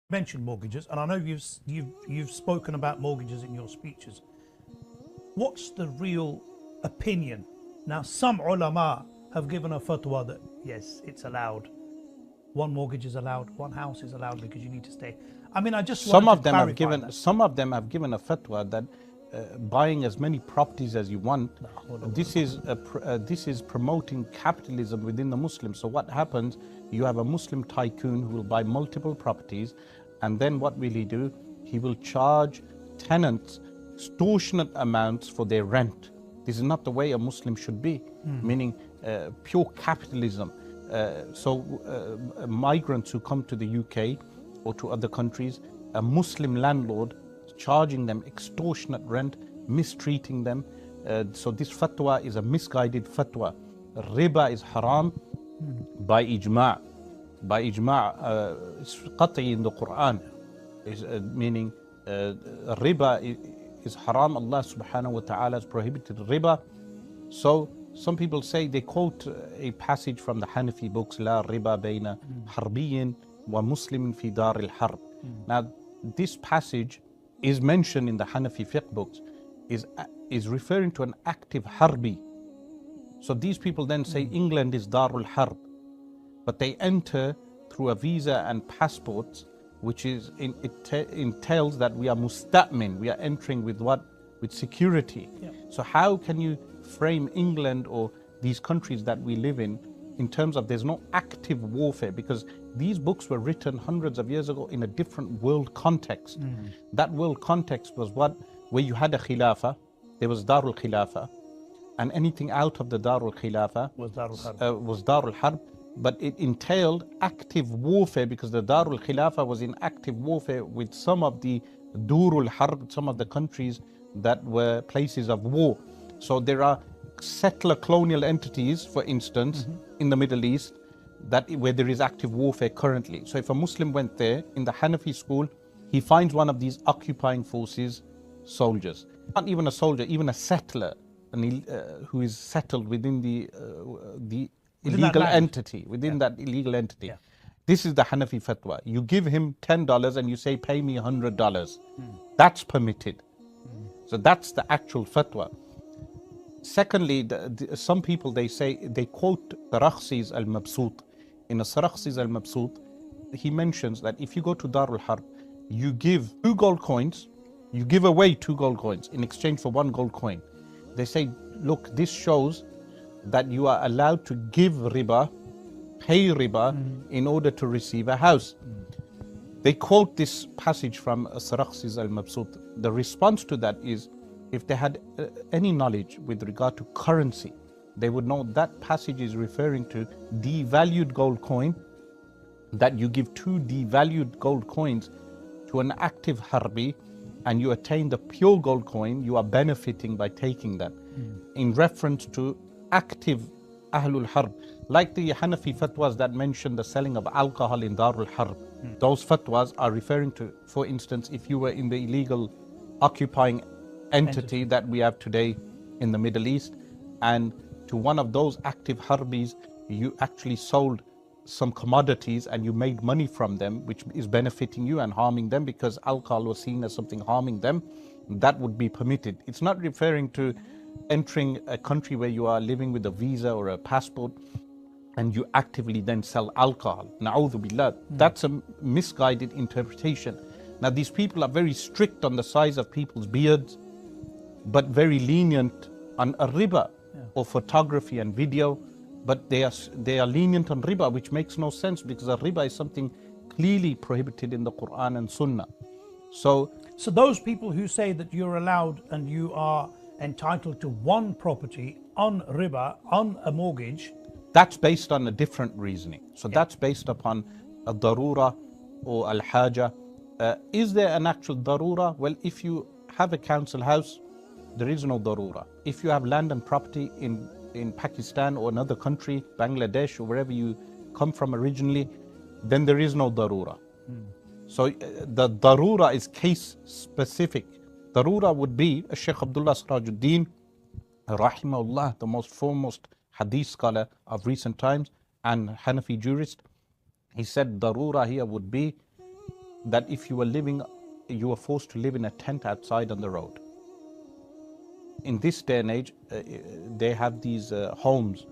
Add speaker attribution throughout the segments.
Speaker 1: mentioned mortgages, and I know you've spoken about mortgages in your speeches. What's the real opinion? Now, some ulama have given a fatwa that yes, it's allowed. One mortgage is allowed, one house is allowed because you need to stay. I mean, I just
Speaker 2: Some
Speaker 1: wanted
Speaker 2: of
Speaker 1: to
Speaker 2: them have
Speaker 1: clarify
Speaker 2: given
Speaker 1: that.
Speaker 2: some of them have given a fatwa that buying as many properties as you want, this is promoting capitalism within the Muslims. So what happens? You have a Muslim tycoon who will buy multiple properties, and then what will he do? He will charge tenants extortionate amounts for their rent. This is not the way a Muslim should be, meaning pure capitalism. Migrants who come to the UK or to other countries, a Muslim landlord charging them extortionate rent, mistreating them. So this fatwa is a misguided fatwa. Riba is haram by ijma'. By ijma', it's qat'i in the Quran, meaning riba is haram. Allah subhanahu wa ta'ala has prohibited riba. So some people say, they quote a passage from the Hanafi books, La riba bayna harbiyin wa muslimin fi dar al-harb. Now this passage is mentioned in the Hanafi fiqh books, is referring to an active harbi. So these people then say England is Darul Harb, but they enter through a visa and passports, which is entails that we are musta'min, we are entering with what? With security.
Speaker 1: Yeah.
Speaker 2: So how can you frame England or these countries that we live in terms of there's no active warfare? Because these books were written hundreds of years ago in a different world context. That world context was where you had a khilafah, there was Darul Khilafah, and anything out of the Darul Khilafah
Speaker 1: Was Darul
Speaker 2: Harb. But it entailed active warfare, because the Darul Khilafah was in active warfare with some of the Durul Harb, some of the countries that were places of war. So there are settler colonial entities, for instance, in the Middle East, where there is active warfare currently. So if a Muslim went there, in the Hanafi school, he finds one of these occupying forces soldiers. Not even a soldier, even a settler, who is settled within the illegal entity, within that illegal entity.
Speaker 1: Yeah.
Speaker 2: This is the Hanafi fatwa. You give him $10 and you say, pay me $100. That's permitted. So that's the actual fatwa. Secondly, some people, they quote Sarakhsi's al-Mabsut. In a Sarakhsi's al-Mabsut, he mentions that if you go to Darul Harb, you give 2 gold coins, you give away 2 gold coins in exchange for 1 gold coin. They say, look, this shows that you are allowed to give riba, pay riba, in order to receive a house. They quote this passage from Sarakhsi's al-Mabsut. The response to that is, if they had any knowledge with regard to currency, they would know that passage is referring to devalued gold coin, that you give 2 devalued gold coins to an active harbi and you attain the pure gold coin, you are benefiting by taking that. In reference to active Ahlul Harb, like the Hanafi fatwas that mention the selling of alcohol in Darul Harb. Those fatwas are referring to, for instance, if you were in the illegal occupying entity that we have today in the Middle East, and to one of those active harbis, you actually sold some commodities and you made money from them, which is benefiting you and harming them, because alcohol was seen as something harming them, that would be permitted. It's not referring to entering a country where you are living with a visa or a passport and you actively then sell alcohol. Na'udhu billah. That's a misguided interpretation. Now these people are very strict on the size of people's beards, but very lenient on a riba or photography and video. But they are lenient on riba, which makes no sense, because a riba is something clearly prohibited in the Quran and Sunnah. So
Speaker 1: those people who say that you're allowed and you are entitled to one property on riba, on a mortgage,
Speaker 2: that's based on a different reasoning. So that's based upon a darura or al-haja. Is there an actual darura? Well, if you have a council house, there is no darura. If you have land and property in Pakistan or another country, Bangladesh or wherever you come from originally, then there is no darura. So the darura is case specific. Darura would be Shaykh Abdullah Sirajuddin, rahimahullah, the most foremost hadith scholar of recent times and Hanafi jurist. He said darura here would be that if you were forced to live in a tent outside on the road. In this day and age, they have these homes,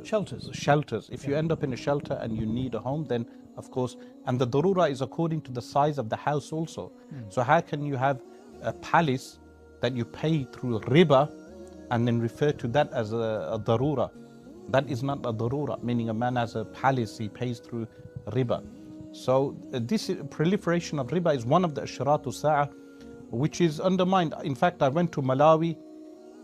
Speaker 2: shelters. If you end up in a shelter and you need a home, then of course, and the darura is according to the size of the house also. So how can you have a palace that you pay through riba and then refer to that as a darura? That is not a darura, meaning a man has a palace, he pays through riba. So this proliferation of riba is one of the ashratu sa'a, which is undermined. In fact, I went to Malawi.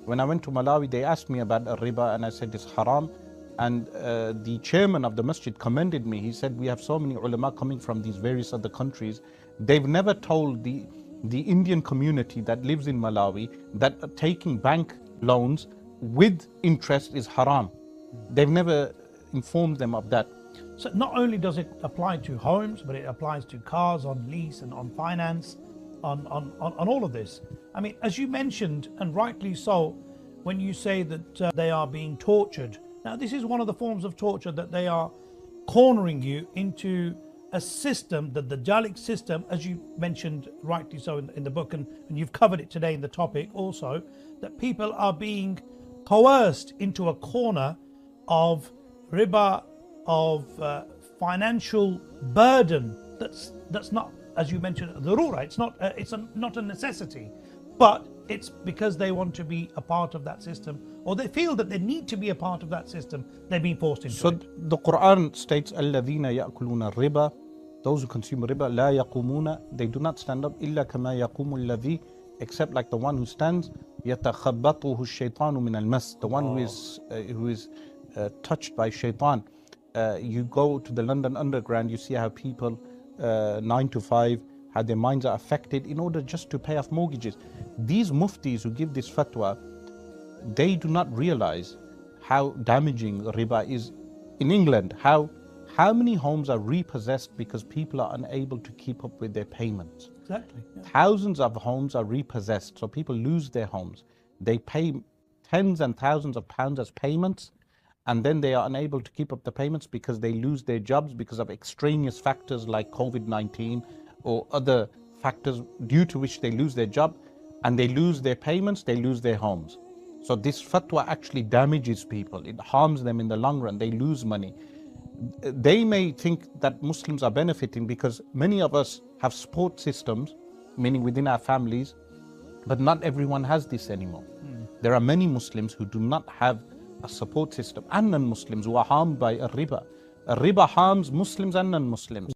Speaker 2: When I went to Malawi, they asked me about riba and I said it's haram. And the chairman of the masjid commended me. He said, we have so many ulama coming from these various other countries. They've never told the Indian community that lives in Malawi that taking bank loans with interest is haram. They've never informed them of that.
Speaker 1: So not only does it apply to homes, but it applies to cars on lease and on finance, on all of this. I mean, as you mentioned, and rightly so, when you say that they are being tortured. Now, this is one of the forms of torture, that they are cornering you into a system, the Dajjalic system, as you mentioned rightly so in the book, and you've covered it today in the topic also, that people are being coerced into a corner of riba, of financial burden that's not, as you mentioned, darura. It's not a necessity, but it's because they want to be a part of that system, or they feel that they need to be a part of that system. They're being forced into it.
Speaker 2: So the Quran states, الَّذِينَ يَأْكُلُونَ الرِّبَى, those who consume riba, لَا يَقُومُونَ, they do not stand up, إِلَّا كَمَا يَقُومُ الَّذِي, except like the one who stands, يَتَخَبَّطُهُ الشَّيْطَانُ مِنَ الْمَسِّ, the one who is touched by shaitan. You go to the London Underground, you see how people 9 to 5, how their minds are affected in order just to pay off mortgages. These muftis who give this fatwa, they do not realize how damaging riba is. In England, how many homes are repossessed because people are unable to keep up with their payments?
Speaker 1: Exactly. Yeah.
Speaker 2: Thousands of homes are repossessed, so people lose their homes. They pay tens and thousands of pounds as payments, and then they are unable to keep up the payments because they lose their jobs because of extraneous factors like COVID-19 or other factors due to which they lose their job, and they lose their payments, they lose their homes. So this fatwa actually damages people. It harms them in the long run. They lose money. They may think that Muslims are benefiting because many of us have support systems, meaning within our families, but not everyone has this anymore. There are many Muslims who do not have a support system, and non-Muslims who are harmed by a riba. A riba harms Muslims and non-Muslims.